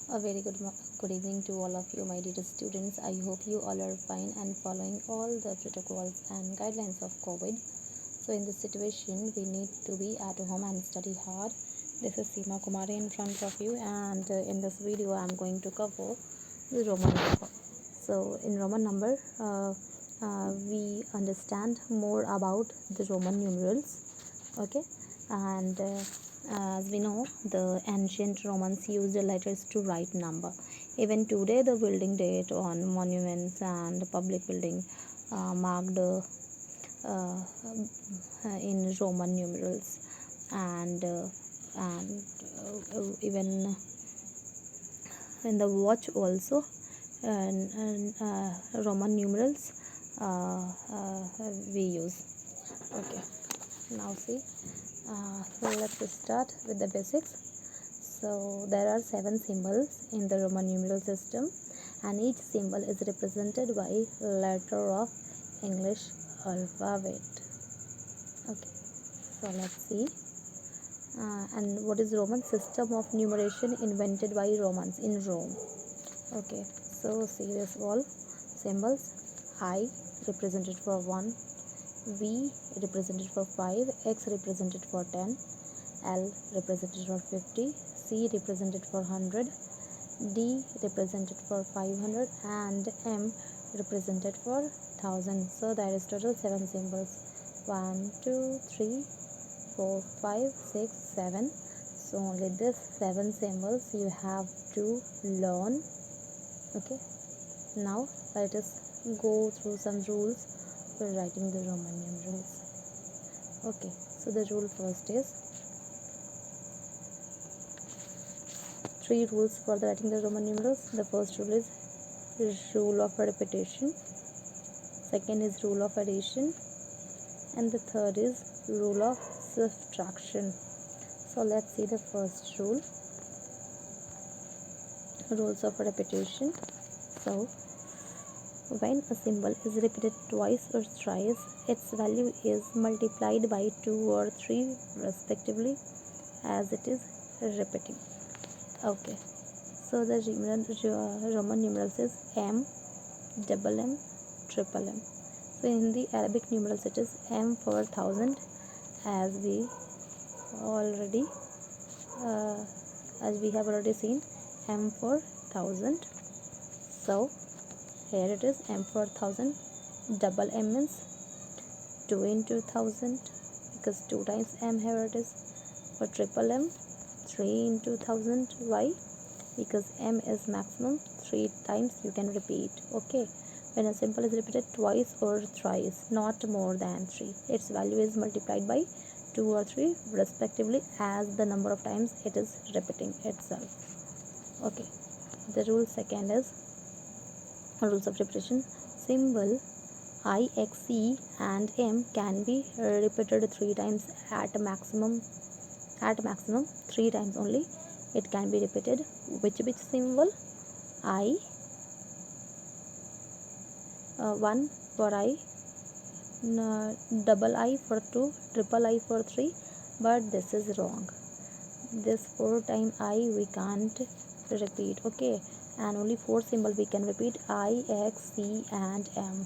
A very good evening to all of you, my dear students. I hope you all are fine and following all the protocols and guidelines of COVID. So, in this situation, we need to be at home and study hard. This is Seema Kumari in front of you, and in this video, I am going to cover the Roman number. So, in Roman number, we understand more about the Roman numerals. Okay, and as we know, the ancient Romans used the letters to write number. Even today, the building date on monuments and public building marked uh, in Roman numerals, and even in the watch also, Roman numerals we use. Okay, now see. Let's start with the basics. So there are 7 symbols in the Roman numeral system, and each symbol is represented by letter of English alphabet. Okay, so let's see. And what is Roman system of numeration invented by Romans in Rome? Okay, so see this all symbols. I represented for 1, V represented for 5, X represented for 10, L represented for 50, C represented for 100, D represented for 500, and M represented for 1000. So that is total 7 symbols. 1, 2, 3, 4, 5, 6, 7. So only this 7 symbols you have to learn. Okay. Now let us go through some rules for writing the Roman numerals. Okay. So the rule first is 3 rules for the writing the Roman numerals. The first rule is rule of repetition. Second is rule of addition, and the third is rule of subtraction. So let's see the first rule. Rules of repetition. So when a symbol is repeated twice or thrice, its value is multiplied by 2 or 3 respectively as it is repeating. Okay, so the Roman numerals is M, double M, triple M. So in the Arabic numerals it is M for 1000, as we already have already seen M for 1000. So here it is M for 1000. Double M means 2 into 1000, because 2 times M here it is. For triple M, 3 into 1000. Why? Because M is maximum, 3 times you can repeat. Okay, when a symbol is repeated twice or thrice, not more than 3, its value is multiplied by 2 or 3 respectively as the number of times it is repeating itself. Okay, the rule second is rules of repetition. Symbol I, X, C and M can be repeated 3 times at maximum 3 times only. It can be repeated. Which symbol? I, 1 for I, double I for 2, triple I for 3, but this is wrong. This 4 time I we can't repeat. Okay, and only 4 symbol we can repeat: I, X, C and M.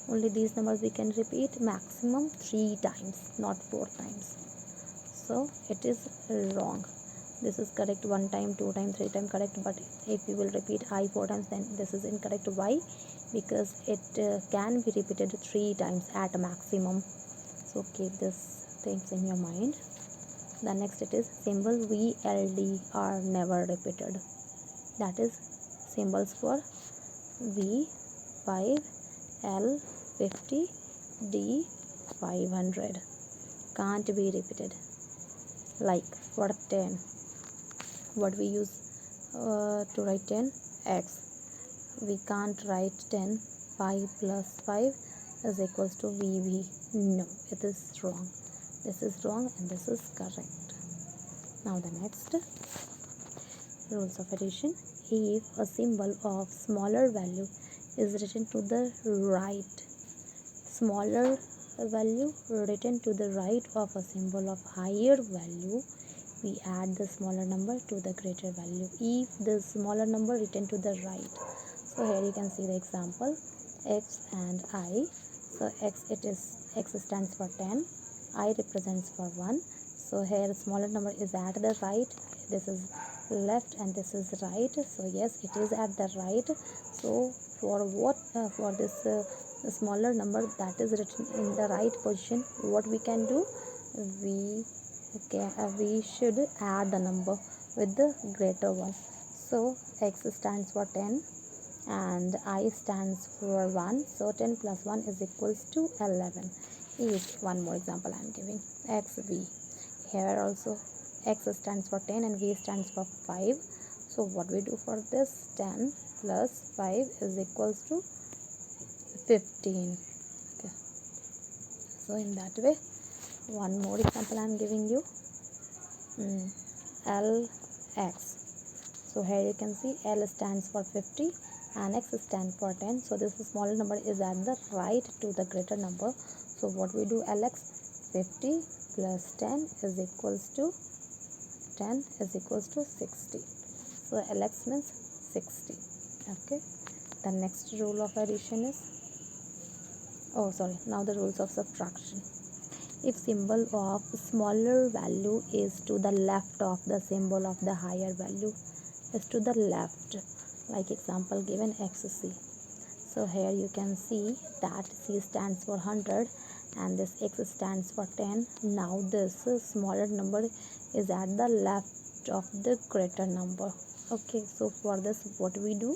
Only these numbers we can repeat maximum 3 times, not 4 times. So it is wrong. This is correct 1 time, 2 time, 3 time correct, but if you will repeat I 4 times, then this is incorrect. Why? Because it can be repeated 3 times at maximum. So keep this things in your mind. The next it is symbol VLD are never repeated. That is symbols for V 5, L 50, D 500 can't be repeated. Like for 10, what we use to write 10? X. We can't write 10. 5 plus 5 is equals to VV. No, it is wrong. This is wrong and this is correct. Now the next rules of addition. If a symbol of smaller value is written to the right, smaller value written to the right of a symbol of higher value we add the smaller number to the greater value if the smaller number written to the right. So here you can see the example, x and I. So x stands for 10, I represents for 1. So here smaller number is at the right, this is left and this is right. So yes, it is at the right. So for this smaller number that is written in the right position, what we can do, we should add the number with the greater one. So x stands for 10 and I stands for 1. So 10 plus 1 is equals to 11. Is one more example I am giving, xv. Here also x stands for 10 and v stands for 5. So what we do for this, 10 plus 5 is equals to 15. Okay. So in that way, one more example I am giving you, lx. So here you can see L stands for 50 and X stands for 10. So this smaller number is at the right to the greater number. So what we do, Lx, 50 plus 10 is equals to 60. So Lx means 60. Okay. The next rule of addition is, now the rules of subtraction. If symbol of smaller value is to the left of the symbol of the higher value, is to the left, like example given xc. So here you can see that c stands for 100 and this x stands for 10. Now this smaller number is at the left of the greater number. Okay, so for this what we do,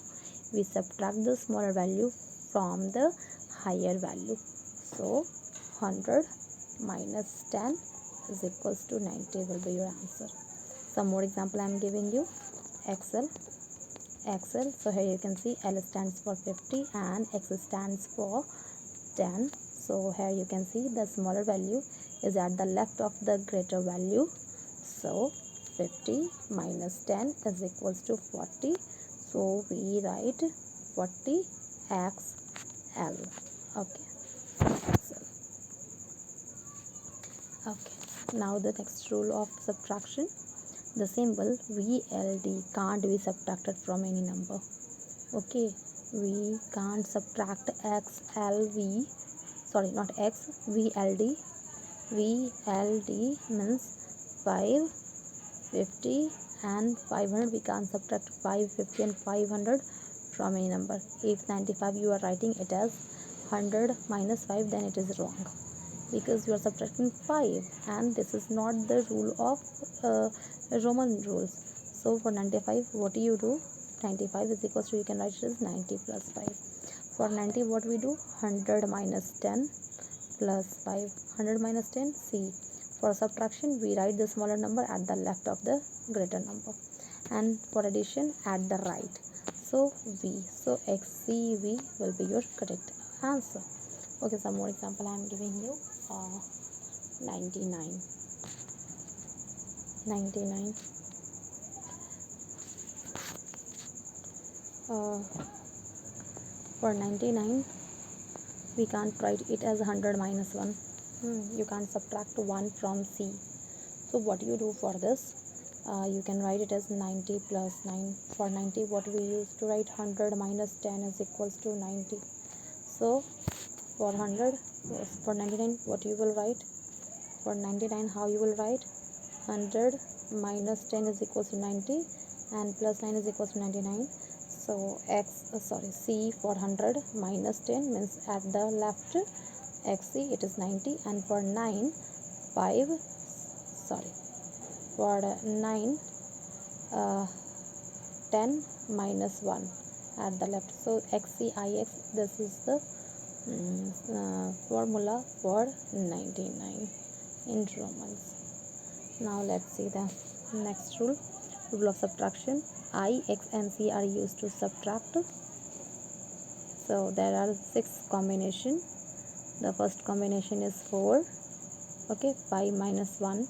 we subtract the smaller value from the higher value. So 100 minus 10 is equals to 90 will be your answer. Some more example I am giving you, xl. So here you can see L stands for 50 and x stands for 10. So here you can see the smaller value is at the left of the greater value. So 50 minus 10 is equals to 40. So we write 40 xl. Okay. Okay. Now the next rule of subtraction. The symbol VLD can't be subtracted from any number. Okay, we can't subtract XLV, sorry, not X, VLD. VLD means 5, 50 and 500. We can't subtract 5, 50 and 500 from any number. If 95 you are writing it as 100 minus 5, then it is wrong, because you are subtracting 5 and this is not the rule of Roman rules. So for 95 what do you do, 95 is equals to, you can write it as 90 plus 5. For 90 what we do, 100 minus 10 plus 5. 100 minus 10, C. For subtraction we write the smaller number at the left of the greater number, and for addition at the right. So V. So XCV will be your correct answer. Okay, some more example I am giving you. 99. For 99 we can't write it as 100 minus 1. You can't subtract 1 from C. So what you do for this, you can write it as 90 plus 9. For 90 what we used to write, 100 minus 10 is equals to 90. So for 100, for 99 what you will write, for 99 how you will write, 100 minus 10 is equals to 90 and plus 9 is equals to 99. So C for 100 minus 10 means at the left, XC it is 90, and for 9 10 minus 1 at the left. So XCIX, this is the formula for 99 in Romans. Now let's see the next rule of subtraction. I, X and C are used to subtract. So there are 6 combinations. The first combination is 4. Okay, 5 minus 1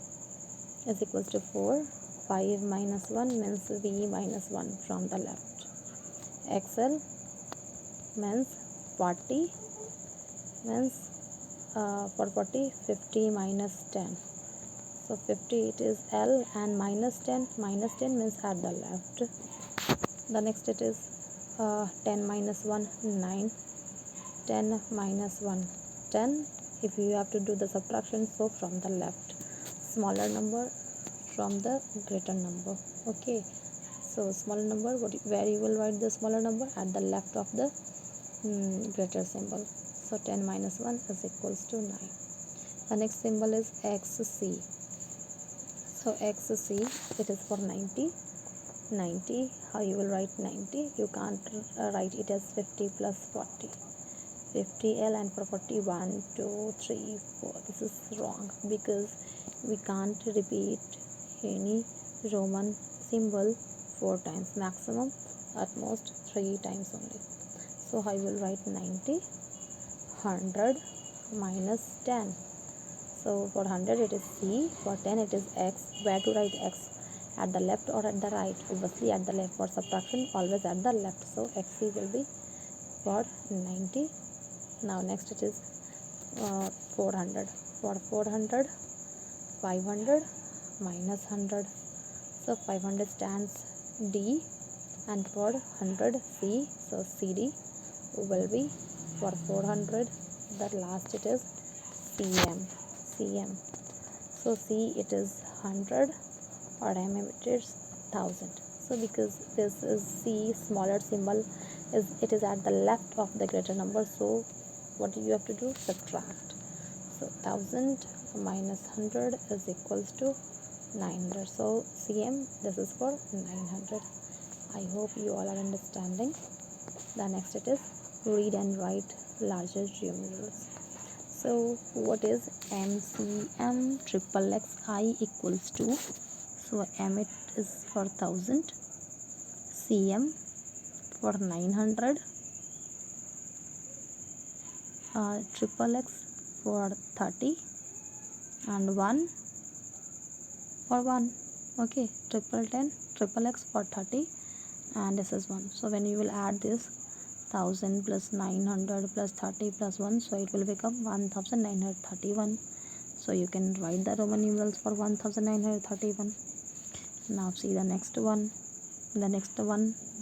is equals to 4. 5 minus 1 means V minus 1 from the left. XL means 40 means for 40, 50 minus 10. So 50 it is L, and minus 10 means at the left. The next it is 10 minus 1 9, 10 minus 1 10. If you have to do the subtraction, so from the left, smaller number from the greater number. Okay, so smaller number, where you will write the smaller number? At the left of the greater symbol. So 10 minus 1 is equals to 9. The next symbol is XC. So XC, it is for 90. 90, how you will write 90? You can't write it as 50 plus 40. 50L, and for 40, 1, 2, 3, 4. This is wrong because we can't repeat any Roman symbol 4 times. Maximum, at most 3 times only. So I will write 90, 100 minus 10. So for 100 it is C, for 10 it is X. Where to write X? At the left or at the right? Obviously at the left. For subtraction, always at the left. So XC will be for 90. Now next it is 400. For 400, 500 minus 100. So 500 stands D, and for 100 C. So CD will be for 400. The last it is CM. CM. So C it is 100, or mm it is 1000. So because this is C, smaller symbol, it is at the left of the greater number. So what do you have to do? Subtract. So 1000 minus 100 is equals to 900. So CM, this is for 900. I hope you all are understanding. The next it is read and write larger numerals. So what is MCM? Triple XI equals to, so M it is for 1000, CM for 900, triple X for 30, and 1 for 1. Okay, triple X for 30, and this is 1. So when you will add this 1000 plus 900 plus 30 plus 1, so it will become 1931. So you can write the Roman numerals for 1931. Now see the next one.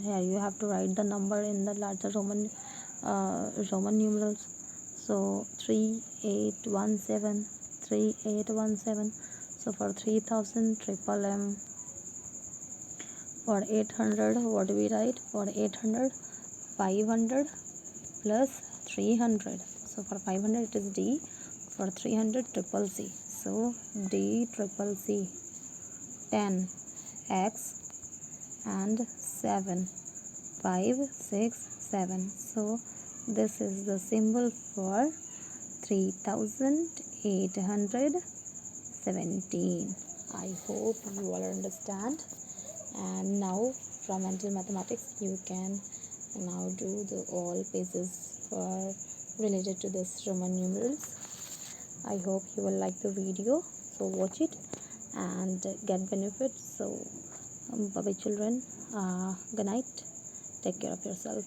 Here you have to write the number in the larger Roman numerals. So 3817. So for 3000, triple M. For 800, what do we write? For 800, 500 plus 300. So for 500 it is D. For 300, triple C. So D triple C. 10 X and 7. 5, 6, 7. So this is the symbol for 3817. I hope you all understand. And now from mental mathematics you can now do the all pages for related to this Roman numerals. I hope you will like the video, so watch it and get benefits. So bye bye children, good night, take care of yourself.